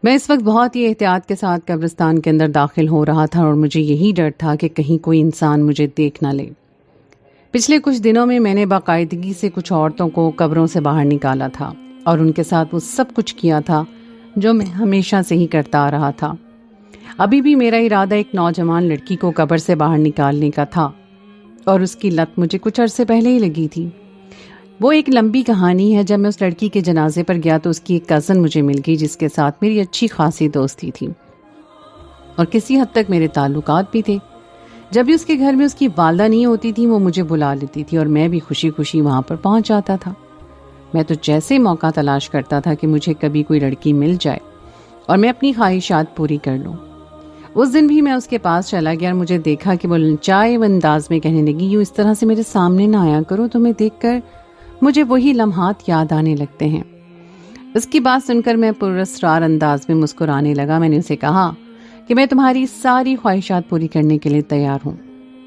میں اس وقت بہت ہی احتیاط کے ساتھ قبرستان کے اندر داخل ہو رہا تھا اور مجھے یہی ڈر تھا کہ کہیں کوئی انسان مجھے دیکھ نہ لے۔ پچھلے کچھ دنوں میں نے باقاعدگی سے کچھ عورتوں کو قبروں سے باہر نکالا تھا اور ان کے ساتھ وہ سب کچھ کیا تھا جو میں ہمیشہ سے ہی کرتا آ رہا تھا۔ ابھی بھی میرا ارادہ ایک نوجوان لڑکی کو قبر سے باہر نکالنے کا تھا اور اس کی لت مجھے کچھ عرصے پہلے ہی لگی تھی۔ وہ ایک لمبی کہانی ہے۔ جب میں اس لڑکی کے جنازے پر گیا تو اس کی ایک کزن مجھے مل گئی جس کے ساتھ میری اچھی خاصی دوستی تھی اور کسی حد تک میرے تعلقات بھی تھے۔ جب بھی اس کے گھر میں اس کی والدہ نہیں ہوتی تھی وہ مجھے بلا لیتی تھی اور میں بھی خوشی خوشی وہاں پر پہنچ جاتا تھا۔ میں تو جیسے موقع تلاش کرتا تھا کہ مجھے کبھی کوئی لڑکی مل جائے اور میں اپنی خواہشات پوری کر لوں۔ اس دن بھی میں اس کے پاس چلا گیا اور مجھے دیکھا کہ وہ لچائے انداز میں کہنے لگی، یوں اس طرح سے میرے سامنے نہ آیا کرو، تمہیں دیکھ کر مجھے وہی لمحات یاد آنے لگتے ہیں۔ اس کی بات سن کر میں پراسرار انداز میں مسکرانے لگا۔ میں نے اسے کہا کہ میں تمہاری ساری خواہشات پوری کرنے کے لیے تیار ہوں،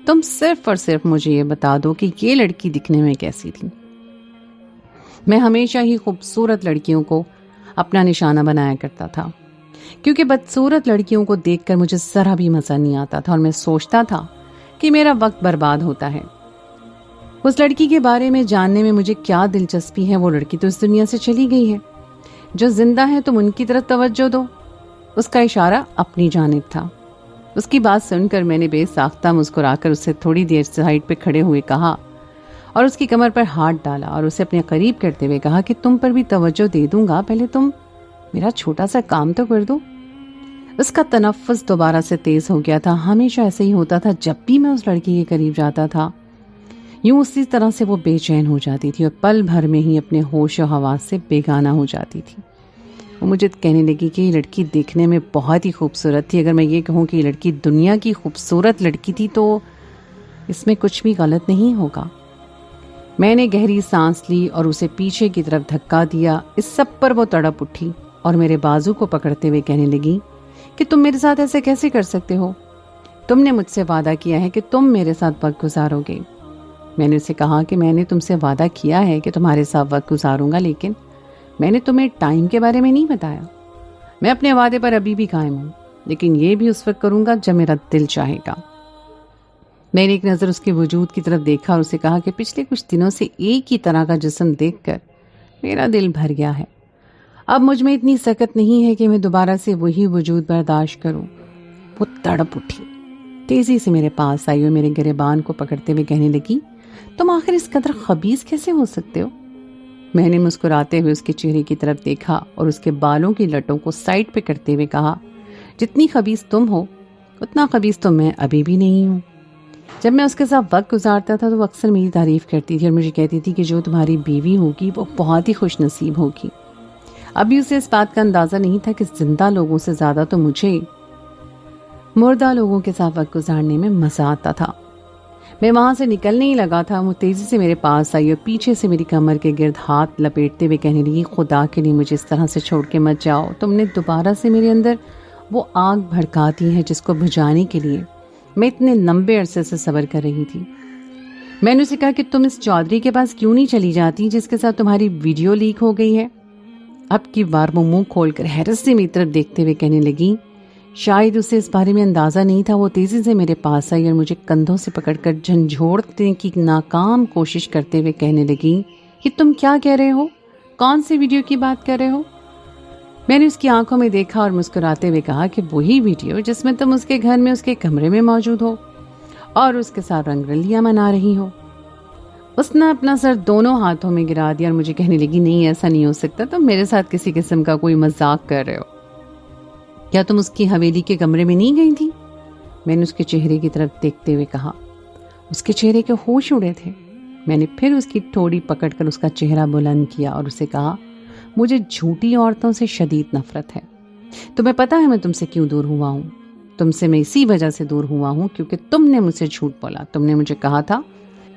تم صرف اور صرف مجھے یہ بتا دو کہ یہ لڑکی دکھنے میں کیسی تھی۔ میں ہمیشہ ہی خوبصورت لڑکیوں کو اپنا نشانہ بنایا کرتا تھا کیونکہ بدصورت لڑکیوں کو دیکھ کر مجھے ذرا بھی مزہ نہیں آتا تھا اور میں سوچتا تھا کہ میرا وقت برباد ہوتا ہے۔ اس لڑکی کے بارے میں جاننے میں مجھے کیا دلچسپی ہے؟ وہ لڑکی تو اس دنیا سے چلی گئی ہے، جو زندہ ہے تم ان کی طرف توجہ دو۔ اس کا اشارہ اپنی جانب تھا۔ اس کی بات سن کر میں نے بے ساختہ مسکرا کر اسے تھوڑی دیر سائڈ پہ کھڑے ہوئے کہا اور اس کی کمر پر ہاتھ ڈالا اور اسے اپنے قریب کرتے ہوئے کہا کہ تم پر بھی توجہ دے دوں گا، پہلے تم میرا چھوٹا سا کام تو کر دو۔ اس کا تنفس دوبارہ سے تیز ہو گیا تھا۔ ہمیشہ ایسے ہی ہوتا تھا، جب بھی میں اس لڑکی کے قریب جاتا تھا یوں اسی طرح سے وہ بے چین ہو جاتی تھی اور پل بھر میں ہی اپنے ہوش و حواس سے بیگانہ ہو جاتی تھی۔ وہ مجھے کہنے لگی کہ یہ لڑکی دیکھنے میں بہت ہی خوبصورت تھی۔ اگر میں یہ کہوں کہ یہ لڑکی دنیا کی خوبصورت لڑکی تھی تو اس میں کچھ بھی غلط نہیں ہوگا۔ میں نے گہری سانس لی اور اسے پیچھے کی طرف دھکا دیا۔ اس سب پر وہ تڑپ اٹھی اور میرے بازو کو پکڑتے ہوئے کہنے لگی کہ تم میرے ساتھ ایسے کیسے کر سکتے ہو؟ تم نے مجھ سے وعدہ کیا ہے کہ تم میرے ساتھ وقت گزارو گے۔ میں نے اسے کہا کہ میں نے تم سے وعدہ کیا ہے کہ تمہارے ساتھ وقت گزاروں گا، لیکن میں نے تمہیں ٹائم کے بارے میں نہیں بتایا۔ میں اپنے وعدے پر ابھی بھی قائم ہوں، لیکن یہ بھی اس وقت کروں گا جب میرا دل چاہے گا۔ میں نے ایک نظر اس کے وجود کی طرف دیکھا اور اسے کہا کہ پچھلے کچھ دنوں سے ایک ہی طرح کا جسم دیکھ کر میرا دل بھر گیا ہے۔ اب مجھ میں اتنی سکت نہیں ہے کہ میں دوبارہ سے وہی وجود برداشت کروں۔ وہ تڑپ اٹھی، تیزی سے میرے پاس آئی اور میرے گریبان کو پکڑتے ہوئے کہنے لگی، تم آخر اس قدر خبیث کیسے ہو سکتے ہو؟ میں نے مسکراتے ہوئے اس کے چہرے کی طرف دیکھا اور اس کے بالوں کی لٹوں کو سائڈ پہ کرتے ہوئے کہا، جتنی خبیث تم ہو اتنا خبیث تو میں ابھی بھی نہیں ہوں۔ جب میں اس کے ساتھ وقت گزارتا تھا تو وہ اکثر میری تعریف کرتی تھی اور مجھے کہتی تھی کہ جو تمہاری بیوی ہوگی وہ بہت ہی خوش نصیب ہوگی۔ ابھی اسے اس بات کا اندازہ نہیں تھا کہ زندہ لوگوں سے زیادہ تو مجھے مردہ لوگوں کے ساتھ وقت گزارنے میں مزہ آتا تھا۔ میں وہاں سے نکلنے ہی لگا تھا، وہ تیزی سے میرے پاس آئی اور پیچھے سے میری کمر کے گرد ہاتھ لپیٹتے ہوئے کہنے لگی، خدا کے لیے مجھے اس طرح سے چھوڑ کے مت جاؤ۔ تم نے دوبارہ سے میرے اندر وہ آگ بھڑکا دی ہے جس کو بجھانے کے لیے میں اتنے لمبے عرصے سے صبر کر رہی تھی۔ میں نے اسے کہا کہ تم اس چودھری کے پاس کیوں نہیں چلی جاتی جس کے ساتھ تمہاری ویڈیو لیک ہو گئی ہے؟ اب کی بار وہ منہ کھول کر حیرت سے میری طرف دیکھتے ہوئے کہنے لگی، شاید اسے اس بارے میں اندازہ نہیں تھا۔ وہ تیزی سے میرے پاس آئی اور مجھے کندھوں سے پکڑ کر جھنجھوڑنے کی ناکام کوشش کرتے ہوئے کہنے لگی، یہ تم کیا کہہ رہے ہو؟ کون سی ویڈیو کی بات کر رہے ہو؟ میں نے اس کی آنکھوں میں دیکھا اور مسکراتے ہوئے کہا کہ وہی ویڈیو جس میں تم اس کے گھر میں اس کے کمرے میں موجود ہو اور اس کے ساتھ رنگ رلیاں منا رہی ہو۔ اس نے اپنا سر دونوں ہاتھوں میں گرا دیا اور مجھے کہنے لگی، نہیں ایسا نہیں ہو سکتا، تم میرے ساتھ کسی قسم کا کوئی مذاق کر رہے ہو۔ کیا تم اس کی حویلی کے کمرے میں نہیں گئی تھی؟ میں نے اس کے چہرے کی طرف دیکھتے ہوئے کہا۔ اس کے چہرے کے ہوش اڑے تھے۔ میں نے پھر اس کی ٹھوڑی پکڑ کر اس کا چہرہ بلند کیا اور اسے کہا، مجھے جھوٹی عورتوں سے شدید نفرت ہے۔ تمہیں پتا ہے میں تم سے کیوں دور ہوا ہوں؟ تم سے میں اسی وجہ سے دور ہوا ہوں کیونکہ تم نے مجھ سے جھوٹ بولا۔ تم نے مجھے کہا تھا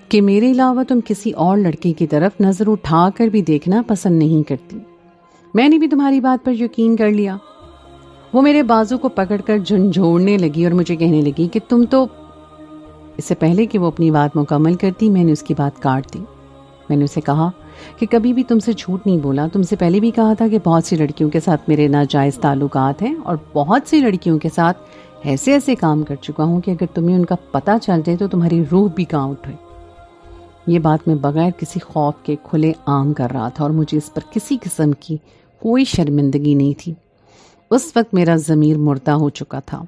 کہ میرے علاوہ تم کسی اور لڑکی کی طرف نظر اٹھا کر بھی دیکھنا پسند نہیں کرتی۔ میں نے بھی تمہاری بات پر یقین کر لیا۔ وہ میرے بازو کو پکڑ کر جھنجھوڑنے لگی اور مجھے کہنے لگی کہ تم تو… اس سے پہلے کہ وہ اپنی بات مکمل کرتی میں نے اس کی بات کاٹ دی۔ میں نے اسے کہا کہ کبھی بھی تم سے جھوٹ نہیں بولا. تم سے پہلے بھی کہا تھا کہ بہت سی لڑکیوں کے ساتھ میرے ناجائز تعلقات ہیں اور بہت سی لڑکیوں کے ساتھ ایسے کام کر چکا ہوں کہ اگر تمہیں ان کا پتہ چل جائے تو تمہاری روح بھی کانپ اٹھے. یہ بات میں بغیر کسی خوف کے کھلے عام کر رہا تھا اور مجھے اس پر کسی قسم کی کوئی شرمندگی نہیں تھی. اس وقت میرا ضمیر مردہ ہو چکا تھا.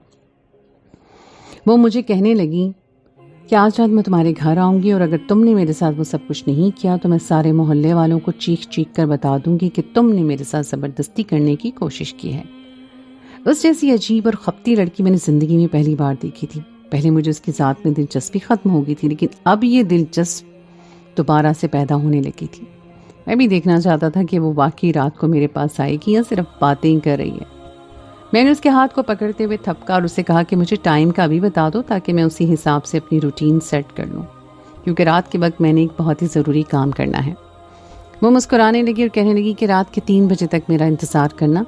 وہ مجھے کہنے لگی کہ آج رات میں تمہارے گھر آؤں گی اور اگر تم نے میرے ساتھ وہ سب کچھ نہیں کیا تو میں سارے محلے والوں کو چیخ کر بتا دوں گی کہ تم نے میرے ساتھ زبردستی کرنے کی کوشش کی ہے. اس جیسی عجیب اور خپتی لڑکی میں نے زندگی میں پہلی بار دیکھی تھی. پہلے مجھے اس کی ذات میں دلچسپی ختم ہو گئی تھی، لیکن اب یہ دلچسپ دوبارہ سے پیدا ہونے لگی تھی. میں بھی دیکھنا چاہتا تھا کہ وہ واقعی رات کو میرے پاس آئے گی یا صرف باتیں ہی کر رہی ہے. میں نے اس کے ہاتھ کو پکڑتے ہوئے تھپکا اور اسے کہا کہ مجھے ٹائم کا بھی بتا دو تاکہ میں اسی حساب سے اپنی روٹین سیٹ کر لوں، کیونکہ رات کے وقت میں نے ایک بہت ہی ضروری کام کرنا ہے. وہ مسکرانے لگی اور کہنے لگی کہ رات کے 3 بجے تک میرا انتظار کرنا.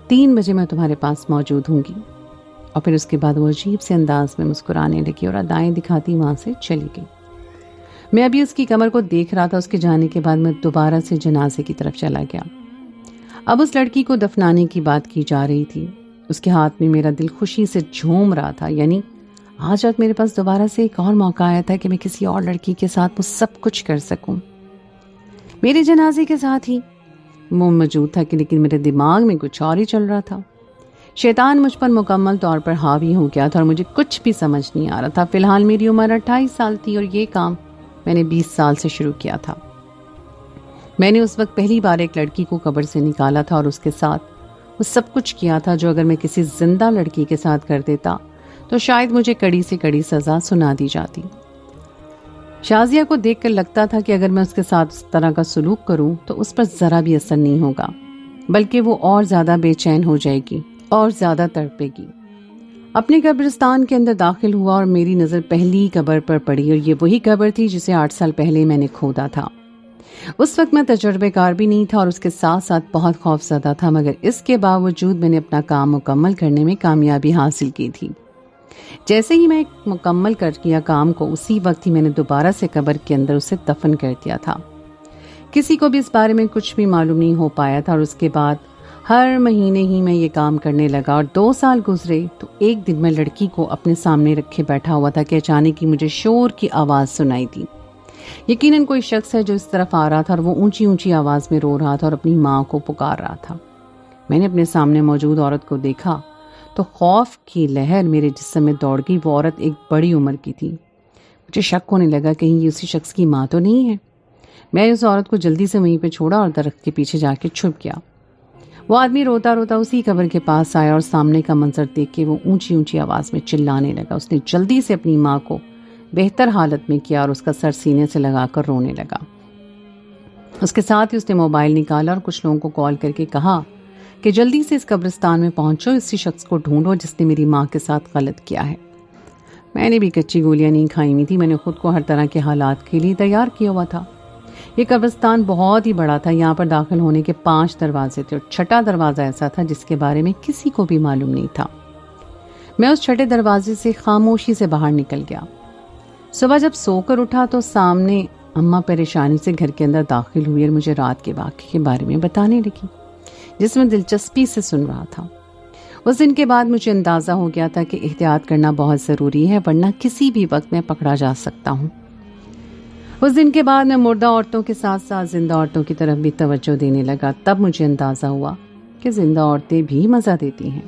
3 بجے میں تمہارے پاس موجود ہوں گی. اور پھر اس کے بعد وہ عجیب سے انداز میں مسکرانے لگی اور ادائیں دکھاتی وہاں سے چلی گئی. میں ابھی اس کی کمر کو دیکھ رہا تھا. اس کے جانے کے بعد میں دوبارہ سے جنازے کی طرف چلا گیا. اب اس لڑکی کو دفنانے کی بات کی جا رہی تھی. اس کے ہاتھ میں میرا دل خوشی سے جھوم رہا تھا. یعنی آج رات میرے پاس دوبارہ سے ایک اور موقع آیا تھا کہ میں کسی اور لڑکی کے ساتھ وہ سب کچھ کر سکوں. میرے جنازے کے ساتھ ہی وہ موجود تھا لیکن میرے دماغ میں کچھ اور ہی چل رہا تھا. شیطان مجھ پر مکمل طور پر حاوی ہو گیا تھا اور مجھے کچھ بھی سمجھ نہیں آ رہا تھا. فی الحال میری عمر 28 سال تھی اور یہ کام میں نے 20 سال سے شروع کیا تھا. میں نے اس وقت پہلی بار ایک لڑکی کو قبر سے نکالا تھا اور اس کے ساتھ وہ سب کچھ کیا تھا جو اگر میں کسی زندہ لڑکی کے ساتھ کر دیتا تو شاید مجھے کڑی سے کڑی سزا سنا دی جاتی. شازیہ کو دیکھ کر لگتا تھا کہ اگر میں اس کے ساتھ اس طرح کا سلوک کروں تو اس پر ذرا بھی اثر نہیں ہوگا، بلکہ وہ اور زیادہ بے چین ہو جائے گی اور زیادہ تڑپے گی. اپنے قبرستان کے اندر داخل ہوا اور میری نظر پہلی قبر پر پڑی اور یہ وہی قبر تھی جسے 8 سال پہلے میں نے کھودا تھا. اس وقت میں تجربہ کار بھی نہیں تھا اور اس کے ساتھ ساتھ بہت خوف زدہ تھا، مگر اس کے باوجود میں نے اپنا کام مکمل کرنے میں کامیابی حاصل کی تھی. جیسے ہی میں مکمل کر کیا کام کو، اسی وقت ہی میں نے دوبارہ سے قبر کے اندر اسے دفن کر دیا تھا. کسی کو بھی اس بارے میں کچھ بھی معلوم نہیں ہو پایا تھا اور اس کے بعد ہر مہینے ہی میں یہ کام کرنے لگا اور 2 سال گزرے تو ایک دن میں لڑکی کو اپنے سامنے رکھے بیٹھا ہوا تھا کہ اچانک ہی مجھے شور کی آواز سنائی دی. یقیناً کوئی شخص ہے جو اس طرف آ رہا تھا اور وہ اونچی آواز میں رو رہا تھا اور اپنی ماں کو پکار رہا تھا. میں نے اپنے سامنے موجود عورت کو دیکھا تو خوف کی لہر میرے جسم میں دوڑ گئی. وہ عورت ایک بڑی عمر کی تھی. مجھے شک ہونے لگا کہیں یہ اسی شخص کی ماں تو نہیں ہے. میں اس عورت کو جلدی سے وہیں پہ چھوڑا اور درخت کے پیچھے جا کے چھپ گیا. وہ آدمی روتا روتا اسی قبر کے پاس آیا اور سامنے کا منظر دیکھ کے وہ اونچی آواز میں چلانے لگا. اس نے جلدی سے اپنی ماں کو بہتر حالت میں کیا اور اس کا سر سینے سے لگا کر رونے لگا. اس کے ساتھ ہی اس نے موبائل نکالا اور کچھ لوگوں کو کال کر کے کہا کہ جلدی سے اس قبرستان میں پہنچو، اسی شخص کو ڈھونڈو جس نے میری ماں کے ساتھ غلط کیا ہے. میں نے بھی کچی گولیاں نہیں کھائی ہوئی تھی. میں نے خود کو ہر طرح کے حالات کے لیے تیار کیا ہوا تھا. یہ قبرستان بہت ہی بڑا تھا. یہاں پر داخل ہونے کے 5 دروازے تھے اور 6واں دروازہ ایسا تھا جس کے بارے میں کسی کو بھی معلوم نہیں تھا. میں اس 6 دروازے سے خاموشی سے باہر نکل گیا. صبح جب سو کر اٹھا تو سامنے اماں پریشانی سے گھر کے اندر داخل ہوئی اور مجھے رات کے واقعے کے بارے میں بتانے لگی جس میں دلچسپی سے سن رہا تھا. اس دن کے بعد مجھے اندازہ ہو گیا تھا کہ احتیاط کرنا بہت ضروری ہے ورنہ کسی بھی وقت میں پکڑا جا سکتا ہوں. اس دن کے بعد میں مردہ عورتوں کے ساتھ ساتھ زندہ عورتوں کی طرف بھی توجہ دینے لگا. تب مجھے اندازہ ہوا کہ زندہ عورتیں بھی مزہ دیتی ہیں.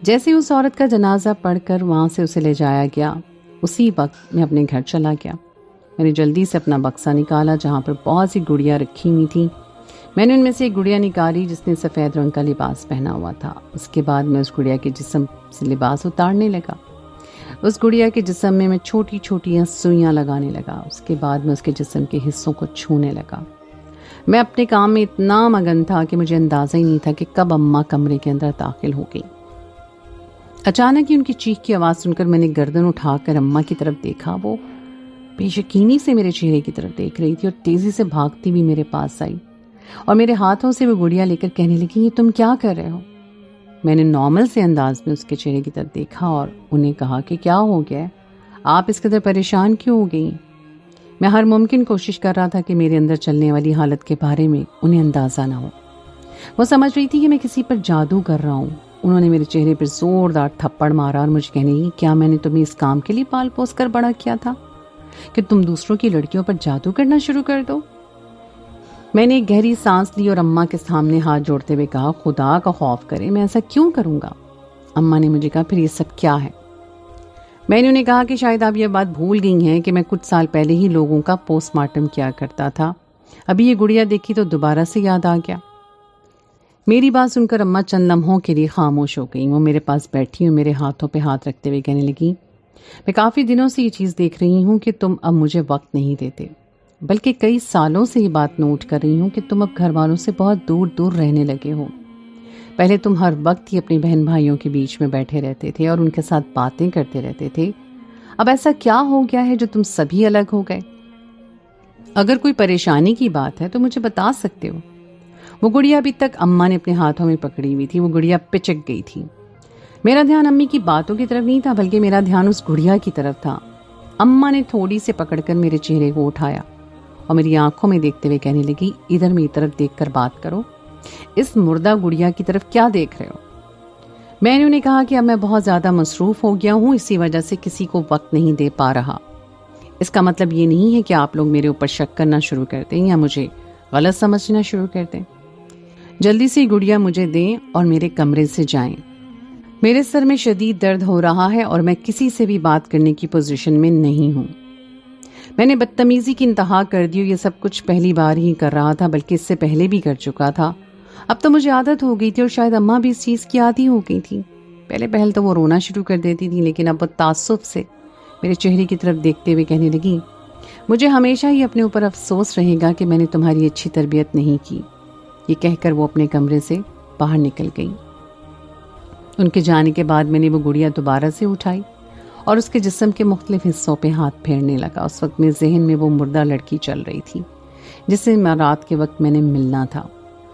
جیسے اس عورت کا جنازہ پڑھ کر وہاں سے اسے لے جایا گیا، اسی وقت میں اپنے گھر چلا گیا. میں نے جلدی سے اپنا بکسا نکالا جہاں پر بہت سی گڑیاں رکھی ہوئی تھیں. میں نے ان میں سے ایک گڑیا نکالی جس نے سفید رنگ کا لباس پہنا ہوا تھا. اس کے بعد میں اس گڑیا کے جسم سے لباس اتارنے لگا. اس گڑیا کے جسم میں چھوٹی چھوٹی سوئیاں لگانے لگا. اس کے بعد میں اس کے جسم کے حصوں کو چھونے لگا. میں اپنے کام میں اتنا مگن تھا کہ مجھے اندازہ ہی نہیں تھا کہ کب اماں کمرے کے اندر داخل ہو گئی. اچانک ہی ان کی چیخ کی آواز سن کر میں نے گردن اٹھا کر اماں کی طرف دیکھا. وہ بے یقینی سے میرے چہرے کی طرف دیکھ رہی تھی اور تیزی سے بھاگتی ہوئی میرے پاس آئی اور میرے ہاتھوں سے وہ گڑیا لے کر کہنے لگی یہ تم کیا کر رہے ہو؟ میں نے نارمل سے انداز میں اس کے چہرے کی طرف دیکھا اور انہیں کہا کہ کیا ہو گیا ہے؟ آپ اس قدر پریشان کیوں ہو گئی؟ میں ہر ممکن کوشش کر رہا تھا کہ میرے اندر چلنے والی حالت کے بارے میں انہیں اندازہ نہ ہو۔ وہ سمجھ رہی تھی کہ میں کسی پر جادو کر رہا ہوں۔ انہوں نے میرے چہرے پر زوردار تھپڑ مارا اور مجھے کہنے لگی، کیا میں نے تمہیں اس کام کے لیے پال پوس کر بڑا کیا تھا کہ تم دوسروں کی لڑکیوں پر جادو کرنا شروع کر دو؟ میں نے ایک گہری سانس لی اور اماں کے سامنے ہاتھ جوڑتے ہوئے کہا، خدا کا خوف کرے، میں ایسا کیوں کروں گا؟ اماں نے مجھے کہا، پھر یہ سب کیا ہے؟ میں نے انہیں کہا کہ شاید آپ یہ بات بھول گئی ہیں کہ میں کچھ سال پہلے ہی لوگوں کا پوسٹ مارٹم کیا کرتا تھا۔ ابھی یہ گڑیا دیکھی تو دوبارہ سے یاد آ گیا۔ میری بات سن کر اماں چند لمحوں کے لیے خاموش ہو گئیں۔ وہ میرے پاس بیٹھی اور میرے ہاتھوں پہ ہاتھ رکھتے ہوئے کہنے لگی، میں کافی دنوں سے یہ چیز دیکھ رہی ہوں کہ تم اب مجھے وقت نہیں دیتے، بلکہ کئی سالوں سے یہ بات نوٹ کر رہی ہوں کہ تم اب گھر والوں سے بہت دور دور رہنے لگے ہو۔ پہلے تم ہر وقت ہی اپنے بہن بھائیوں کے بیچ میں بیٹھے رہتے تھے اور ان کے ساتھ باتیں کرتے رہتے تھے، اب ایسا کیا ہو گیا ہے جو تم سبھی الگ ہو گئے؟ اگر کوئی پریشانی کی بات ہے تو مجھے بتا سکتے ہو۔ وہ گڑیا ابھی تک اماں نے اپنے ہاتھوں میں پکڑی ہوئی تھی۔ وہ گڑیا پچک گئی تھی۔ میرا دھیان امی کی باتوں کی طرف نہیں تھا، بلکہ میرا دھیان اس گڑیا کی طرف تھا۔ اماں نے تھوڑی سے پکڑ کر میرے چہرے کو اٹھایا اور میری آنکھوں میں دیکھتے ہوئے کہنے لگی، ادھر میری طرف دیکھ کر بات کرو، اس مردہ گڑیا کی طرف کیا دیکھ رہے ہو؟ میں نے انہیں کہا کہ اب میں بہت زیادہ مصروف ہو گیا ہوں، اسی وجہ سے کسی کو وقت نہیں دے پا رہا۔ اس کا مطلب یہ نہیں ہے کہ آپ لوگ میرے اوپر شک کرنا شروع کر دیں یا مجھے غلط سمجھنا شروع کر دیں۔ جلدی سے گڑیا مجھے دیں اور میرے کمرے سے جائیں۔ میرے سر میں شدید درد ہو رہا ہے اور میں کسی سے بھی بات کرنے کی پوزیشن میں نہیں ہوں۔ میں نے بدتمیزی کی انتہا کر دی اور یہ سب کچھ پہلی بار ہی کر رہا تھا، بلکہ اس سے پہلے بھی کر چکا تھا۔ اب تو مجھے عادت ہو گئی تھی اور شاید اماں بھی اس چیز کی عادی ہو گئی تھی۔ پہل تو وہ رونا شروع کر دیتی تھی، لیکن اب وہ تعصب سے میرے چہرے کی طرف دیکھتے ہوئے کہنے لگی، مجھے ہمیشہ ہی اپنے اوپر افسوس رہے گا کہ میں نے تمہاری اچھی تربیت نہیں کی۔ یہ کہہ کر وہ اپنے کمرے سے باہر نکل گئی۔ ان کے جانے کے بعد میں نے وہ گڑیا دوبارہ سے اٹھائی اور اس کے جسم کے مختلف حصوں پہ ہاتھ پھیرنے لگا۔ اس وقت میرے ذہن میں وہ مردہ لڑکی چل رہی تھی جس سے رات کے وقت میں نے ملنا تھا۔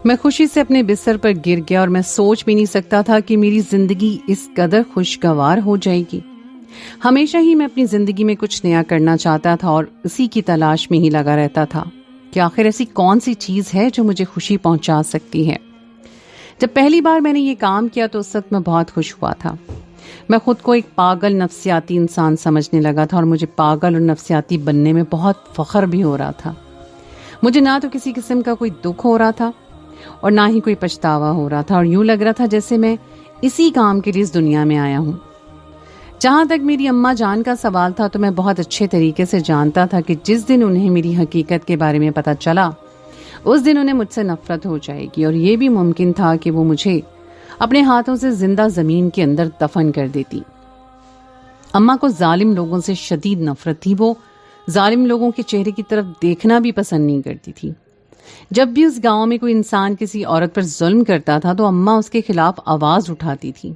میں خوشی سے اپنے بستر پر گر گیا اور میں سوچ بھی نہیں سکتا تھا کہ میری زندگی اس قدر خوشگوار ہو جائے گی۔ ہمیشہ ہی میں اپنی زندگی میں کچھ نیا کرنا چاہتا تھا اور اسی کی تلاش میں ہی لگا رہتا تھا کہ آخر ایسی کون سی چیز ہے جو مجھے خوشی پہنچا سکتی ہے۔ جب پہلی بار میں نے یہ کام کیا تو اس وقت میں بہت خوش ہوا تھا۔ میں خود کو ایک پاگل نفسیاتی انسان سمجھنے لگا تھا اور مجھے پاگل اور نفسیاتی بننے میں بہت فخر بھی ہو رہا تھا۔ مجھے نہ تو کسی قسم کا کوئی دکھ ہو رہا تھا اور نہ ہی کوئی پچھتاوا ہو رہا تھا، اور یوں لگ رہا تھا جیسے میں اسی کام کے لیے اس دنیا میں آیا ہوں۔ جہاں تک میری اماں جان کا سوال تھا تو میں بہت اچھے طریقے سے جانتا تھا کہ جس دن انہیں میری حقیقت کے بارے میں پتہ چلا اس دن انہیں مجھ سے نفرت ہو جائے گی، اور یہ بھی ممکن تھا کہ وہ مجھے اپنے ہاتھوں سے زندہ زمین کے اندر دفن کر دیتی۔ اماں کو ظالم لوگوں سے شدید نفرت تھی۔ وہ ظالم لوگوں کے چہرے کی طرف دیکھنا بھی پسند نہیں کرتی تھی۔ جب بھی اس گاؤں میں کوئی انسان کسی عورت پر ظلم کرتا تھا تو اماں اس کے خلاف آواز اٹھاتی تھی۔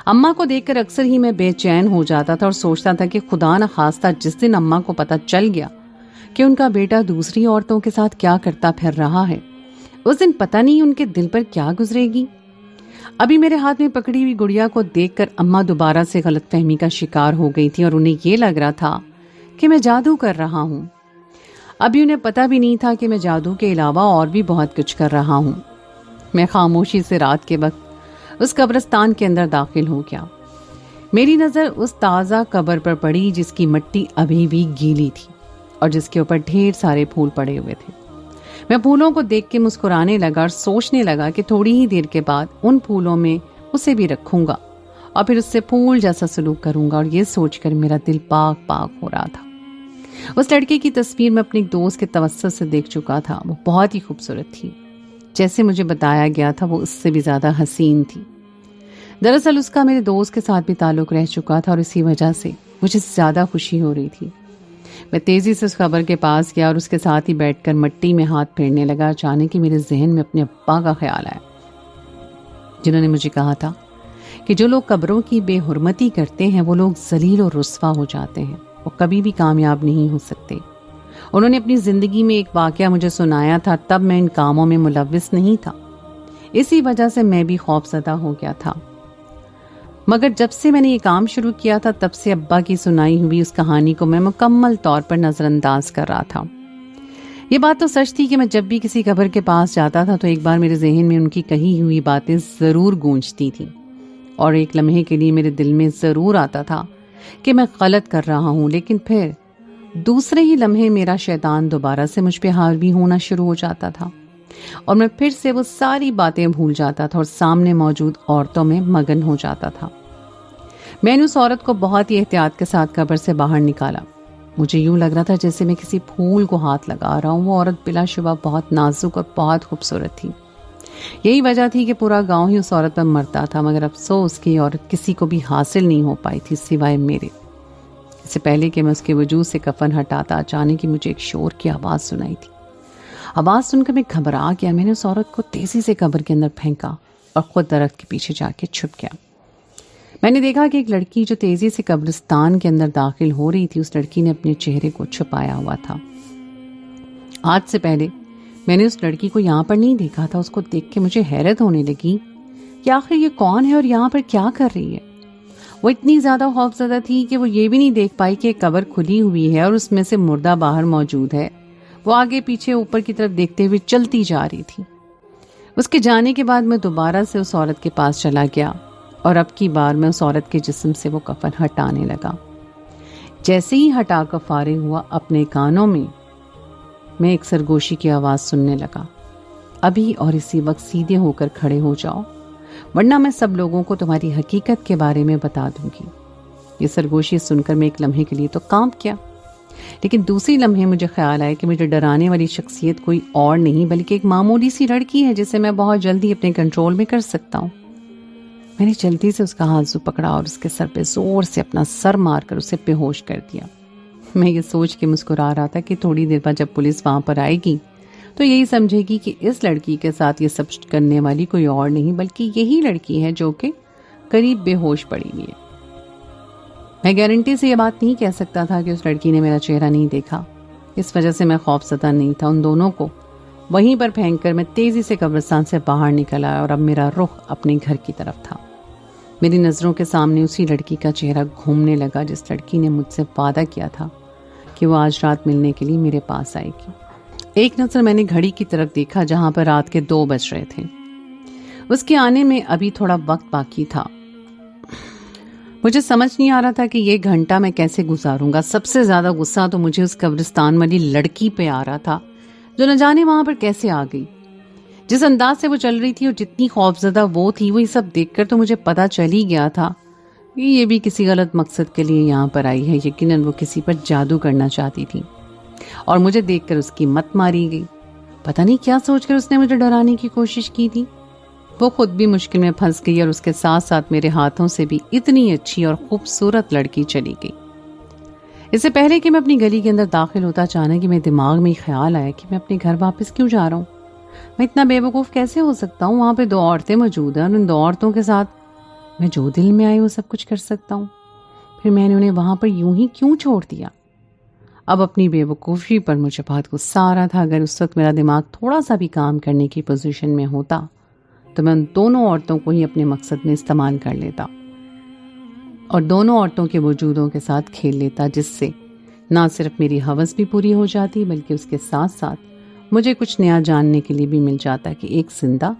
اماں کو دیکھ کر اکثر ہی میں بے چین ہو جاتا تھا اور سوچتا تھا کہ خدا نہ خواستہ جس دن اماں کو پتہ چل گیا کہ ان کا بیٹا دوسری عورتوں کے ساتھ کیا کرتا پھر رہا ہے، اس دن پتہ نہیں ان کے دل پر کیا گزرے گی۔ ابھی میرے ہاتھ میں پکڑی ہوئی گڑیا کو دیکھ کر اماں دوبارہ سے غلط فہمی کا شکار ہو گئی تھی اور انہیں یہ لگ رہا تھا کہ میں جادو کر رہا ہوں۔ ابھی انہیں پتہ بھی نہیں تھا کہ میں جادو کے علاوہ اور بھی بہت کچھ کر رہا ہوں۔ میں خاموشی سے رات کے وقت اس قبرستان کے اندر داخل ہو گیا۔ میری نظر اس تازہ قبر پر پڑی جس کی مٹی ابھی بھی گیلی تھی اور جس کے اوپر ڈھیر سارے پھول پڑے ہوئے تھے۔ میں پھولوں کو دیکھ کے مسکرانے لگا اور سوچنے لگا کہ تھوڑی ہی دیر کے بعد ان پھولوں میں اسے بھی رکھوں گا اور پھر اس سے پھول جیسا سلوک کروں گا، اور یہ سوچ کر میرا دل پاک پاک ہو رہا تھا۔ اس لڑکے کی تصویر میں اپنے ایک دوست کے توسط سے دیکھ چکا تھا۔ وہ بہت ہی خوبصورت تھی، جیسے مجھے بتایا گیا تھا وہ اس سے بھی زیادہ حسین تھی۔ دراصل اس کا میرے دوست کے ساتھ بھی تعلق رہ چکا تھا اور اسی وجہ سے مجھے زیادہ خوشی ہو رہی تھی۔ میں تیزی سے اس قبر کے پاس گیا اور اس کے ساتھ ہی بیٹھ کر مٹی میں ہاتھ پھیرنے لگا۔ اچانک ہی میرے ذہن میں اپنے ابا کا خیال آیا، جنہوں نے مجھے کہا تھا کہ جو لوگ قبروں کی بے حرمتی کرتے ہیں وہ لوگ ذلیل و رسوا ہو جاتے ہیں، وہ کبھی بھی کامیاب نہیں ہو سکتے۔ انہوں نے اپنی زندگی میں ایک واقعہ مجھے سنایا تھا، تب میں ان کاموں میں ملوث نہیں تھا، اسی وجہ سے میں بھی خوف زدہ ہو گیا تھا۔ مگر جب سے میں نے یہ کام شروع کیا تھا تب سے ابا کی سنائی ہوئی اس کہانی کو میں مکمل طور پر نظر انداز کر رہا تھا۔ یہ بات تو سچ تھی کہ میں جب بھی کسی قبر کے پاس جاتا تھا تو ایک بار میرے ذہن میں ان کی کہی ہوئی باتیں ضرور گونجتی تھیں، اور ایک لمحے کے لیے میرے دل میں ضرور آتا تھا کہ میں غلط کر رہا ہوں، لیکن پھر دوسرے ہی لمحے میرا شیطان دوبارہ سے مجھ پہ حاوی ہونا شروع ہو جاتا تھا، اور میں پھر سے وہ ساری باتیں بھول جاتا تھا اور سامنے موجود عورتوں میں مگن ہو جاتا تھا۔ میں نے اس عورت کو بہت ہی احتیاط کے ساتھ قبر سے باہر نکالا۔ مجھے یوں لگ رہا تھا جیسے میں کسی پھول کو ہاتھ لگا رہا ہوں۔ وہ عورت بلا شبہ بہت نازک اور بہت خوبصورت تھی۔ یہی وجہ تھی کہ پورا گاؤں ہی اس عورت پر مرتا تھا، مگر افسوس کہ یہ عورت کسی کو بھی حاصل نہیں ہو پائی تھی سوائے میرے۔ اس سے پہلے کہ میں اس کے وجود سے کفن ہٹاتا، اچانک ہی مجھے ایک شور کی آواز سنائی تھی۔ آواز سن کر میں گھبرا گیا۔ میں نے اس عورت کو تیزی سے قبر کے اندر پھینکا اور خود درخت کے پیچھے جا کے چھپ گیا۔ میں نے دیکھا کہ ایک لڑکی جو تیزی سے قبرستان کے اندر داخل ہو رہی تھی، اس لڑکی نے اپنے چہرے کو چھپایا ہوا تھا۔ آج سے پہلے میں نے اس لڑکی کو یہاں پر نہیں دیکھا تھا۔ اس کو دیکھ کے مجھے حیرت ہونے لگی کہ آخر یہ کون ہے اور یہاں پر کیا کر رہی ہے۔ وہ اتنی زیادہ خوفزدہ تھی کہ وہ یہ بھی نہیں دیکھ پائی کہ قبر کھلی ہوئی ہے اور اس میں سے مردہ باہر موجود ہے۔ وہ آگے پیچھے اوپر کی طرف دیکھتے ہوئے چلتی جا رہی تھی۔ اس کے جانے کے بعد میں دوبارہ سے اس عورت کے پاس چلا گیا، اور اب کی بار میں اس عورت کے جسم سے وہ کفن ہٹانے لگا۔ جیسے ہی ہٹا کر فارغ ہوا، اپنے کانوں میں ایک سرگوشی کی آواز سننے لگا، ابھی اور اسی وقت سیدھے ہو کر کھڑے ہو جاؤ، ورنہ میں سب لوگوں کو تمہاری حقیقت کے بارے میں بتا دوں گی۔ یہ سرگوشی سن کر میں ایک لمحے کے لیے تو کانپ گیا، لیکن دوسری لمحے مجھے خیال آیا کہ مجھے ڈرانے والی شخصیت کوئی اور نہیں بلکہ ایک معمولی سی لڑکی ہے جسے میں بہت جلدی اپنے کنٹرول میں کر سکتا ہوں۔ میں نے جلدی سے اس کا ہاتھ پکڑا اور اس کے سر پہ زور سے اپنا سر مار کر اسے بے ہوش کر دیا۔ میں یہ سوچ کے مسکرا رہا تھا کہ تھوڑی دیر بعد جب پولیس وہاں پر آئے گی تو یہی سمجھے گی کہ اس لڑکی کے ساتھ یہ سب کرنے والی کوئی اور نہیں بلکہ یہی لڑکی ہے جو کہ قریب بے ہوش پڑی ہوئی ہے۔ میں گارنٹی سے یہ بات نہیں کہہ سکتا تھا کہ اس لڑکی نے میرا چہرہ نہیں دیکھا، اس وجہ سے میں خوفزدہ نہیں تھا۔ ان دونوں کو وہیں پر پھینک کر میں تیزی سے قبرستان سے باہر نکل آیا، اور اب میرا رخ اپنے گھر کی طرف تھا۔ میری نظروں کے سامنے اسی لڑکی کا چہرہ گھومنے لگا جس لڑکی نے مجھ سے وعدہ کیا تھا کہ وہ آج رات ملنے کے لیے میرے پاس آئے گی۔ ایک نظر میں نے گھڑی کی طرف دیکھا جہاں پر رات کے 2 بج رہے تھے۔ اس کے آنے میں ابھی تھوڑا وقت باقی تھا۔ مجھے سمجھ نہیں آ رہا تھا کہ یہ گھنٹہ میں کیسے گزاروں گا۔ سب سے زیادہ غصہ تو مجھے اس قبرستان والی لڑکی پہ آ رہا تھا جو نہ جانے وہاں پر کیسے آ گئی۔ جس انداز سے وہ چل رہی تھی اور جتنی خوفزدہ وہ تھی، وہ یہ سب دیکھ کر تو مجھے پتا چل ہی گیا تھا کہ یہ بھی کسی غلط مقصد کے لیے یہاں پر آئی ہے۔ یقیناً وہ کسی پر جادو کرنا چاہتی تھی، اور مجھے دیکھ کر اس کی مت ماری گئی۔ پتہ نہیں کیا سوچ کر اس نے مجھے ڈرانے کی کوشش کی تھی۔ وہ خود بھی مشکل میں پھنس گئی اور اس کے ساتھ ساتھ میرے ہاتھوں سے بھی اتنی اچھی اور خوبصورت لڑکی چلی گئی۔ اس سے پہلے کہ میں اپنی گلی کے اندر داخل ہوتا، اچانک کہ میرے دماغ میں خیال آیا کہ میں اپنے گھر واپس کیوں جا رہا ہوں۔ میں اتنا بے وقوف کیسے ہو سکتا ہوں؟ وہاں پہ 2 عورتیں موجود ہیں اور ان 2 عورتوں کے ساتھ میں جو دل میں آئی وہ سب کچھ کر سکتا ہوں۔ پھر میں نے انہیں وہاں پر یوں ہی کیوں چھوڑ دیا؟ اب اپنی بے وقوفی پر مجھے بہت غصہ آ رہا تھا۔ اگر اس وقت میرا دماغ تھوڑا سا بھی کام کرنے کی پوزیشن میں ہوتا تو میں ان دونوں عورتوں کو ہی اپنے مقصد میں استعمال کر لیتا اور دونوں عورتوں کے وجودوں کے ساتھ کھیل لیتا، جس سے نہ صرف میری ہوس بھی پوری ہو جاتی بلکہ اس کے ساتھ ساتھ مجھے کچھ نیا جاننے کے لیے بھی مل جاتا کہ ایک زندہ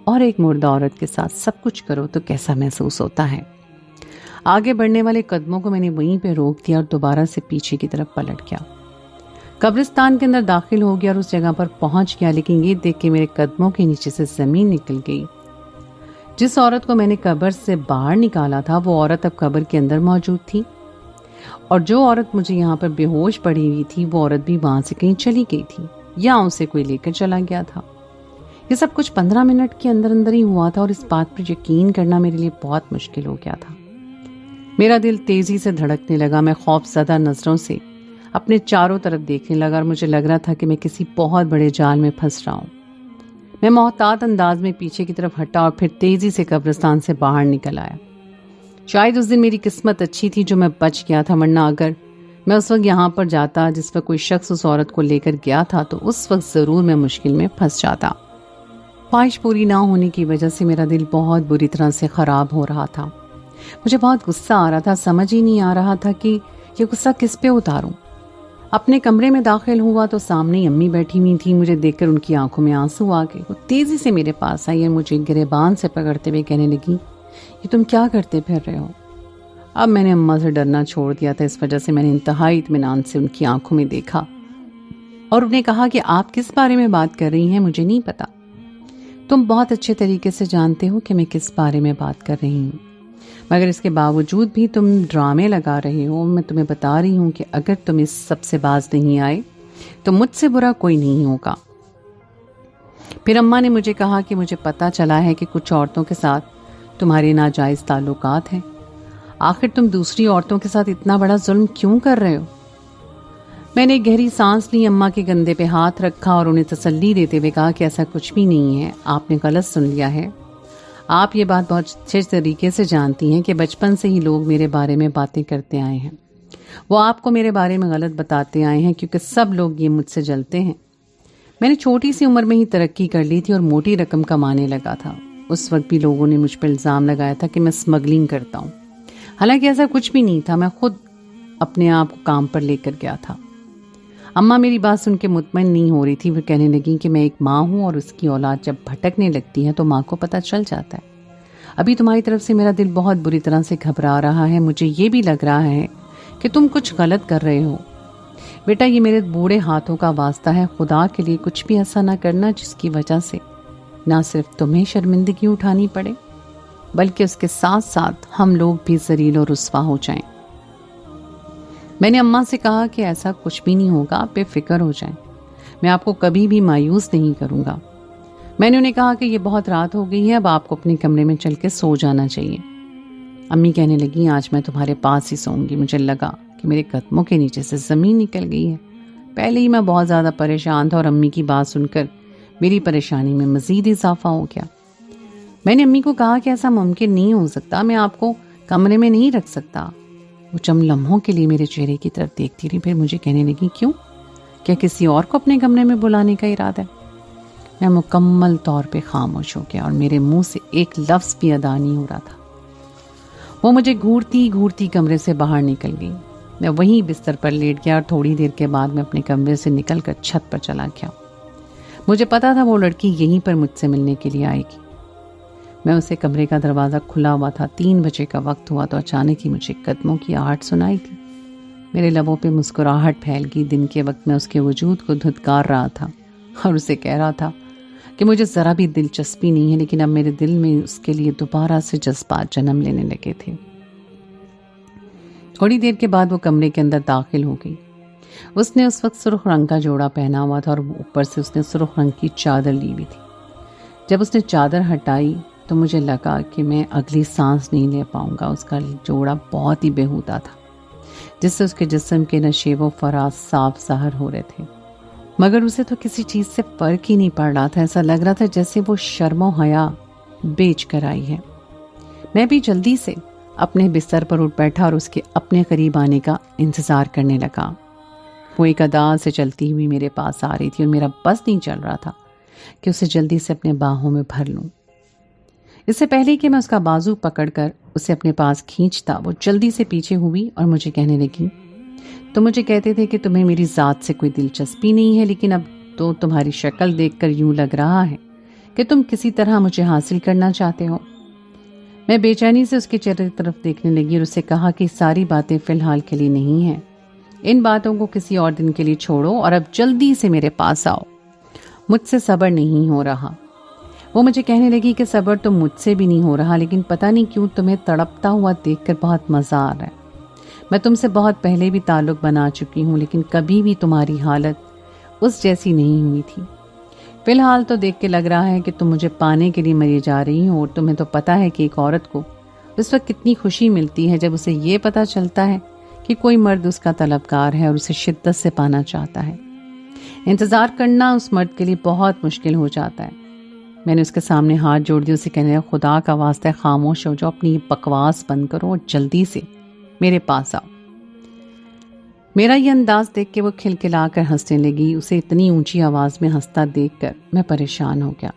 اور ایک مردہ عورت کے ساتھ سب کچھ کرو تو کیسا محسوس ہوتا ہے۔ آگے بڑھنے والے قدموں کو میں نے وہیں پہ روک دیا اور دوبارہ سے پیچھے کی طرف پلٹ گیا۔ قبرستان کے اندر داخل ہو گیا اور اس جگہ پر پہنچ گیا، لیکن یہ دیکھ کے میرے قدموں کے نیچے سے زمین نکل گئی۔ جس عورت کو میں نے قبر سے باہر نکالا تھا وہ عورت اب قبر کے اندر موجود تھی، اور جو عورت مجھے یہاں پر بے ہوش پڑی ہوئی تھی وہ عورت بھی وہاں سے کہیں چلی گئی تھی یا اسے کوئی لے کر چلا گیا تھا۔ یہ سب کچھ 15 منٹ کے اندر اندر ہی ہوا تھا، اور اس بات پر یقین کرنا میرے لیے بہت مشکل ہو گیا تھا۔ میرا دل تیزی سے دھڑکنے لگا۔ میں خوف زدہ نظروں سے اپنے چاروں طرف دیکھنے لگا اور مجھے لگ رہا تھا کہ میں کسی بہت بڑے جال میں پھنس رہا ہوں۔ میں محتاط انداز میں پیچھے کی طرف ہٹا اور پھر تیزی سے قبرستان سے باہر نکل آیا۔ شاید اس دن میری قسمت اچھی تھی جو میں بچ گیا تھا، ورنہ اگر میں اس وقت یہاں پر جاتا جس پر کوئی شخص اس عورت کو لے کر گیا تھا تو اس وقت ضرور میں مشکل میں پھنس جاتا۔ خواہش پوری نہ ہونے کی وجہ سے میرا دل بہت بری طرح سے خراب ہو رہا تھا۔ مجھے بہت غصہ آ رہا تھا، سمجھ ہی نہیں آ رہا تھا کہ یہ غصہ کس پہ اتاروں۔ اپنے کمرے میں داخل ہوا تو سامنے ہی امی بیٹھی ہوئی تھی۔ مجھے دیکھ کر ان کی آنکھوں میں آنسو آ گئے۔ وہ تیزی سے میرے پاس آئی اور مجھے گریبان سے پکڑتے ہوئے کہنے لگی، یہ تم کیا کرتے پھر رہے ہو؟ اب میں نے اماں سے ڈرنا چھوڑ دیا تھا، اس وجہ سے میں نے انتہائی اطمینان سے ان کی آنکھوں میں دیکھا اور انہیں کہا کہ آپ کس بارے میں بات کر رہی ہیں مجھے نہیں پتا۔ تم بہت اچھے طریقے سے جانتے ہو کہ میں کس بارے میں بات کر رہی ہوں، مگر اس کے باوجود بھی تم ڈرامے لگا رہے ہو۔ میں تمہیں بتا رہی ہوں کہ اگر تم اس سب سے باز نہیں آئے تو مجھ سے برا کوئی نہیں ہوگا۔ پھر اماں نے مجھے کہا کہ مجھے پتا چلا ہے کہ کچھ عورتوں کے ساتھ تمہارے ناجائز تعلقات ہیں، آخر تم دوسری عورتوں کے ساتھ اتنا بڑا ظلم کیوں کر رہے ہو؟ میں نے گہری سانس لی، اماں کے گندے پہ ہاتھ رکھا اور انہیں تسلی دیتے ہوئے کہا کہ ایسا کچھ بھی نہیں ہے، آپ نے غلط سن لیا ہے۔ آپ یہ بات بہت اچھے طریقے سے جانتی ہیں کہ بچپن سے ہی لوگ میرے بارے میں باتیں کرتے آئے ہیں، وہ آپ کو میرے بارے میں غلط بتاتے آئے ہیں کیونکہ سب لوگ یہ مجھ سے جلتے ہیں۔ میں نے چھوٹی سی عمر میں ہی ترقی کر لی تھی اور موٹی رقم کمانے لگا تھا۔ اس وقت بھی لوگوں نے مجھ پر الزام لگایا تھا کہ میں اسمگلنگ کرتا ہوں، حالانکہ ایسا کچھ بھی نہیں تھا، میں خود اپنے آپ کو کام پر لے کر گیا تھا۔ اماں میری بات سن کے مطمئن نہیں ہو رہی تھی، وہ کہنے لگی کہ میں ایک ماں ہوں اور اس کی اولاد جب بھٹکنے لگتی ہے تو ماں کو پتہ چل جاتا ہے۔ ابھی تمہاری طرف سے میرا دل بہت بری طرح سے گھبرا رہا ہے، مجھے یہ بھی لگ رہا ہے کہ تم کچھ غلط کر رہے ہو۔ بیٹا یہ میرے بوڑھے ہاتھوں کا واسطہ ہے، خدا کے لیے کچھ بھی ایسا نہ کرنا جس کی وجہ سے نہ صرف تمہیں شرمندگی اٹھانی پڑے بلکہ اس کے ساتھ ساتھ ہم لوگ بھی ذلیل و رسوا ہو جائیں۔ میں نے اماں سے کہا کہ ایسا کچھ بھی نہیں ہوگا، آپ بے فکر ہو جائیں، میں آپ کو کبھی بھی مایوس نہیں کروں گا۔ میں نے انہیں کہا کہ یہ بہت رات ہو گئی ہے، اب آپ کو اپنے کمرے میں چل کے سو جانا چاہیے۔ امی کہنے لگی آج میں تمہارے پاس ہی سوؤں گی۔ مجھے لگا کہ میرے قدموں کے نیچے سے زمین نکل گئی ہے۔ پہلے ہی میں بہت زیادہ پریشان تھا اور امی کی بات سن کر میری پریشانی میں مزید اضافہ ہو گیا۔ میں نے امی کو کہا کہ ایسا ممکن نہیں ہو سکتا، میں آپ کو کمرے میں نہیں رکھ سکتا۔ وہ چند لمحوں کے لیے میرے چہرے کی طرف دیکھتی رہی، پھر مجھے کہنے لگی کیوں؟ کیا کسی اور کو اپنے کمرے میں بلانے کا ارادہ ہے؟ میں مکمل طور پہ خاموش ہو گیا اور میرے منہ سے ایک لفظ بھی ادا نہیں ہو رہا تھا۔ وہ مجھے گھورتی گھورتی کمرے سے باہر نکل گئی۔ میں وہیں بستر پر لیٹ گیا اور تھوڑی دیر کے بعد میں اپنے کمرے سے نکل کر چھت پر چلا گیا۔ مجھے پتا تھا وہ لڑکی یہیں پر مجھ سے ملنے کے لیے آئے گی۔ میں اسے کمرے کا دروازہ کھلا ہوا تھا، 3 بجے کا وقت ہوا تو اچانک ہی مجھے قدموں کی آہٹ سنائی تھی۔ میرے لبوں پہ مسکراہٹ پھیل گئی۔ دن کے وقت میں اس کے وجود کو دھتکار رہا تھا اور اسے کہہ رہا تھا کہ مجھے ذرا بھی دلچسپی نہیں ہے، لیکن اب میرے دل میں اس کے لیے دوبارہ سے جذبات جنم لینے لگے تھے۔ تھوڑی دیر کے بعد وہ کمرے کے اندر داخل ہو گئی۔ اس نے اس وقت سرخ رنگ کا جوڑا پہنا ہوا تھا اور اوپر سے اس نے سرخ رنگ کی چادر لی ہوئی تھی۔ جب اس نے چادر ہٹائی تو مجھے لگا کہ میں اگلی سانس نہیں لے پاؤں گا۔ اس کا جوڑا بہت ہی بےہودہ تھا جس سے اس کے جسم کے نشیب و فراز صاف ظاہر ہو رہے تھے، مگر اسے تو کسی چیز سے فرق ہی نہیں پڑ رہا تھا۔ ایسا لگ رہا تھا جیسے وہ شرم و حیا بیچ کر آئی ہے۔ میں بھی جلدی سے اپنے بستر پر اٹھ بیٹھا اور اس کے اپنے قریب آنے کا انتظار کرنے لگا۔ وہ ایک ادا سے چلتی ہوئی میرے پاس آ رہی تھی اور میرا بس نہیں چل رہا تھا کہ اسے جلدی سے اپنے باہوں میں بھر لوں۔ اس سے پہلے کہ میں اس کا بازو پکڑ کر اسے اپنے پاس کھینچتا، وہ جلدی سے پیچھے ہوئی اور مجھے کہنے لگی، تم مجھے کہتے تھے کہ تمہیں میری ذات سے کوئی دلچسپی نہیں ہے، لیکن اب تو تمہاری شکل دیکھ کر یوں لگ رہا ہے کہ تم کسی طرح مجھے حاصل کرنا چاہتے ہو۔ میں بے چینی سے اس کے چہرے کی طرف دیکھنے لگی اور اسے کہا کہ ساری باتیں فی الحال کے لیے نہیں ہیں، ان باتوں کو کسی اور دن کے لیے چھوڑو اور اب جلدی سے میرے پاس آؤ، مجھ سے صبر نہیں ہو رہا۔ وہ مجھے کہنے لگی کہ صبر تو مجھ سے بھی نہیں ہو رہا، لیکن پتہ نہیں کیوں تمہیں تڑپتا ہوا دیکھ کر بہت مزہ آ رہا ہے۔ میں تم سے بہت پہلے بھی تعلق بنا چکی ہوں، لیکن کبھی بھی تمہاری حالت اس جیسی نہیں ہوئی تھی۔ فی الحال تو دیکھ کے لگ رہا ہے کہ تم مجھے پانے کے لیے مری جا رہی ہو، اور تمہیں تو پتہ ہے کہ ایک عورت کو اس وقت کتنی خوشی ملتی ہے جب اسے یہ پتہ چلتا ہے کہ کوئی مرد اس کا طلبگار ہے اور اسے شدت سے پانا چاہتا ہے۔ انتظار کرنا اس مرد کے لیے بہت مشکل ہو جاتا ہے۔ میں نے اس کے سامنے ہاتھ جوڑ دیا، اسے کہنے لگا، خدا کا واسطہ خاموش ہو جاؤ، اپنی یہ بکواس بند کرو اور جلدی سے میرے پاس آؤ۔ میرا یہ انداز دیکھ کے وہ کھلکھلا کر ہنسنے لگی۔ اسے اتنی اونچی آواز میں ہنستا دیکھ کر میں پریشان ہو گیا۔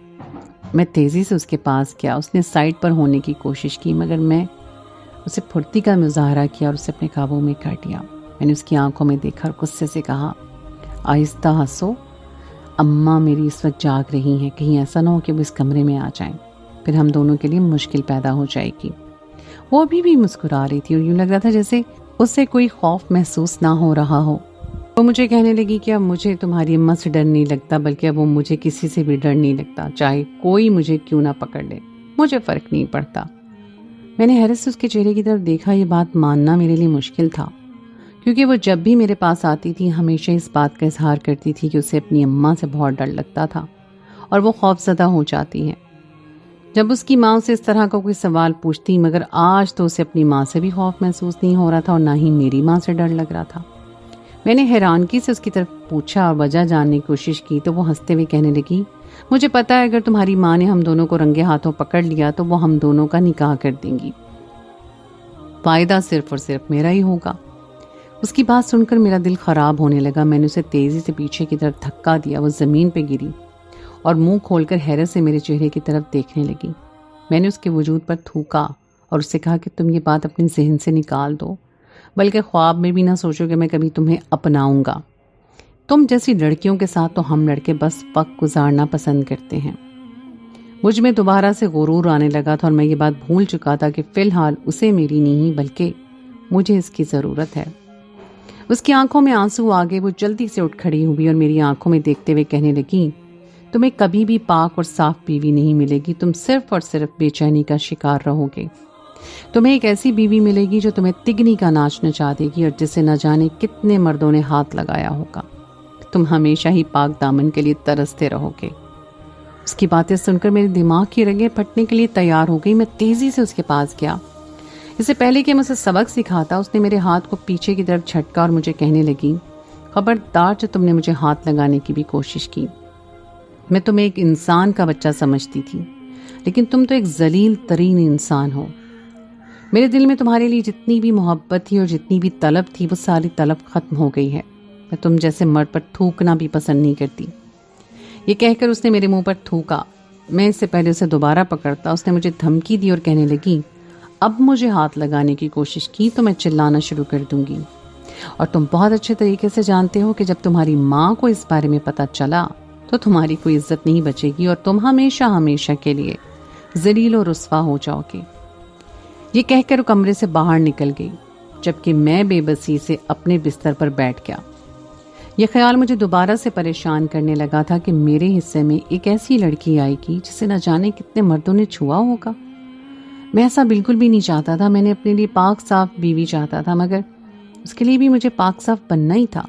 میں تیزی سے اس کے پاس گیا۔ اس نے سائڈ پر ہونے کی کوشش کی، مگر میں اسے پھرتی کا مظاہرہ کیا اور اسے اپنے قابو میں کر لیا۔ میں نے اس کی آنکھوں میں دیکھا اور غصے سے کہا، آہستہ ہنسو، اماں میری اس وقت جاگ رہی ہیں، کہیں ایسا نہ ہو کہ وہ اس کمرے میں آ جائیں، پھر ہم دونوں کے لیے مشکل پیدا ہو جائے گی۔ وہ ابھی بھی مسکرا رہی تھی اور یوں لگ رہا تھا جیسے اسے کوئی خوف محسوس نہ ہو رہا ہو۔ وہ مجھے کہنے لگی کہ اب مجھے تمہاری اماں سے ڈر نہیں لگتا، بلکہ اب وہ مجھے کسی سے بھی ڈر نہیں لگتا، چاہے کوئی مجھے کیوں نہ پکڑ لے، مجھے فرق نہیں پڑتا۔ میں نے حیرت سے اس کے چہرے کی طرف دیکھا۔ یہ بات ماننا میرے لیے مشکل تھا، کیونکہ وہ جب بھی میرے پاس آتی تھی ہمیشہ اس بات کا اظہار کرتی تھی کہ اسے اپنی اماں سے بہت ڈر لگتا تھا اور وہ خوف زدہ ہو جاتی ہے جب اس کی ماں اسے اس طرح کا کوئی سوال پوچھتی، مگر آج تو اسے اپنی ماں سے بھی خوف محسوس نہیں ہو رہا تھا اور نہ ہی میری ماں سے ڈر لگ رہا تھا۔ میں نے حیرانگی سے اس کی طرف پوچھا اور وجہ جاننے کی کوشش کی تو وہ ہنستے ہوئے کہنے لگی، مجھے پتا ہے اگر تمہاری ماں نے ہم دونوں کو رنگے ہاتھوں پکڑ لیا تو وہ ہم دونوں کا نکاح کر دیں گی، فائدہ صرف اور صرف میرا ہی ہوگا۔ اس کی بات سن کر میرا دل خراب ہونے لگا۔ میں نے اسے تیزی سے پیچھے کی طرف دھکا دیا، وہ زمین پہ گری اور منہ کھول کر حیرت سے میرے چہرے کی طرف دیکھنے لگی۔ میں نے اس کے وجود پر تھوکا اور اس سے کہا کہ تم یہ بات اپنے ذہن سے نکال دو، بلکہ خواب میں بھی نہ سوچو کہ میں کبھی تمہیں اپناؤں گا۔ تم جیسی لڑکیوں کے ساتھ تو ہم لڑکے بس وقت گزارنا پسند کرتے ہیں۔ مجھ میں دوبارہ سے غرور آنے لگا تھا اور میں یہ بات بھول چکا تھا کہ فی الحال اسے میری نہیں بلکہ مجھے اس کی ضرورت ہے۔ اس کی آنکھوں میں آنسو آ گئے۔ وہ جلدی سے اٹھ کھڑی ہوئی اور میری آنکھوں میں دیکھتے ہوئے کہنے لگی، تمہیں کبھی بھی پاک اور صاف بیوی نہیں ملے گی، تم صرف اور صرف بے چینی کا شکار رہو گے۔ تمہیں ایک ایسی بیوی ملے گی جو تمہیں تگنی کا ناچ نچا دے گی اور جسے نہ جانے کتنے مردوں نے ہاتھ لگایا ہوگا۔ تم ہمیشہ ہی پاک دامن کے لیے ترستے رہو گے۔ اس کی باتیں سن کر میرے دماغ کی رگیں پھٹنے کے لیے تیار ہو گئی۔ میں تیزی سے اس کے پاس گیا۔ اس سے پہلے کہ میں اسے سبق سکھاتا، اس نے میرے ہاتھ کو پیچھے کی طرف جھٹکا اور مجھے کہنے لگی، خبردار جو تم نے مجھے ہاتھ لگانے کی بھی کوشش کی۔ میں تمہیں ایک انسان کا بچہ سمجھتی تھی، لیکن تم تو ایک ذلیل ترین انسان ہو۔ میرے دل میں تمہارے لیے جتنی بھی محبت تھی اور جتنی بھی طلب تھی وہ ساری طلب ختم ہو گئی ہے۔ میں تم جیسے مرد پر تھوکنا بھی پسند نہیں کرتی۔ یہ کہہ کر اس نے میرے منہ پر تھوکا۔ میں اس سے پہلے اسے دوبارہ پکڑتا، اس نے مجھے دھمکی دی اور کہنے لگی، اب مجھے ہاتھ لگانے کی کوشش کی تو میں چلانا شروع کر دوں گی، اور تم بہت اچھے طریقے سے جانتے ہو کہ جب تمہاری ماں کو اس بارے میں پتہ چلا تو تمہاری کوئی عزت نہیں بچے گی اور تم ہمیشہ ہمیشہ کے لیے ذلیل و رسوا ہو جاؤ گے۔ یہ کہہ کر وہ کمرے سے باہر نکل گئی، جبکہ میں بے بسی سے اپنے بستر پر بیٹھ گیا۔ یہ خیال مجھے دوبارہ سے پریشان کرنے لگا تھا کہ میرے حصے میں ایک ایسی لڑکی آئے گی جسے نہ جانے کتنے مردوں نے چھوا ہوگا۔ میں ایسا بالکل بھی نہیں چاہتا تھا۔ میں نے اپنے لیے پاک صاف بیوی چاہتا تھا، مگر اس کے لیے بھی مجھے پاک صاف بننا ہی تھا۔